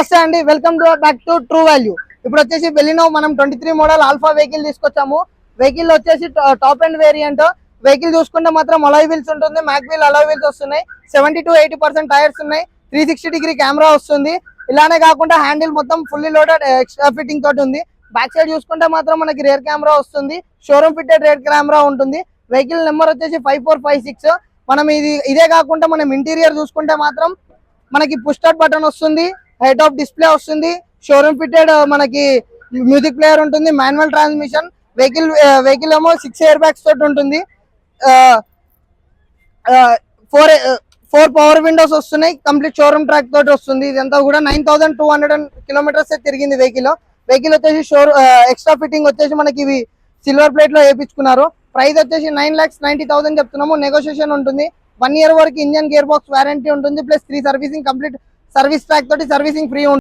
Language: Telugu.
నమస్తే అండి, welcome back to true value. ఇప్పుడు వచ్చేసి బెలినో మనం 23 మోడల్ ఆల్ఫా వెహికల్ తీసుకొచ్చాము. వెహికల్ వచ్చేసి టాప్ అండ్ వేరియంట్. వెహికల్ చూసుకుంటే మాత్రం అలాయ్ వీల్స్ ఉంటుంది, మ్యాక్ వీల్ అలాయ్ వీల్స్ వస్తున్నాయి. 70 to 80% టైర్స్ ఉన్నాయి. 360 డిగ్రీ కెమెరా వస్తుంది. ఇలానే కాకుండా హ్యాండిల్ మొత్తం ఫుల్లీ లోడెడ్ ఎక్స్ట్రా ఫిట్టింగ్ తోటి ఉంది. బ్యాక్ సైడ్ చూసుకుంటే మాత్రం మనకి రేర్ కెమెరా వస్తుంది, షోరూమ్ ఫిట్టెడ్ రేర్ కెమెరా ఉంటుంది. వెహికల్ నెంబర్ వచ్చేసి 5456. మనం ఇదే కాకుండా మనం ఇంటీరియర్ చూసుకుంటే మాత్రం మనకి పుష్ స్టార్ట్ బటన్ వస్తుంది, హెడ్ ఆఫ్ డిస్ప్లే వస్తుంది, షోరూమ్ ఫిట్టెడ్ మనకి మ్యూజిక్ ప్లేయర్ ఉంటుంది, మాన్యువల్ ట్రాన్స్మిషన్. వెహికల్ ఏమో 6 ఎయిర్ బ్యాగ్స్ తోటి ఉంటుంది. ఫోర్ పవర్ విండోస్ వస్తున్నాయి, కంప్లీట్ షోరూమ్ ట్రాక్ తోటి వస్తుంది. ఇదంతా కూడా 9200 కిలోమీటర్స్ తిరిగింది వెహికల్. వెహికల్ వచ్చేసి ఎక్స్ట్రా ఫిట్టింగ్ వచ్చేసి మనకి ఇవి సిల్వర్ ప్లేట్ లో వేయించుకున్నారు. ప్రైస్ వచ్చేసి 9,90,000 చెప్తున్నాము. నెగోషియేషన్ ఉంటుంది. 1 year వరకు ఇంజన్ గేర్ బాక్స్ వారంటీ ఉంటుంది, plus 3 servicing complete service track తోటి సర్వీసింగ్ ఫ్రీ ఉంటుంది.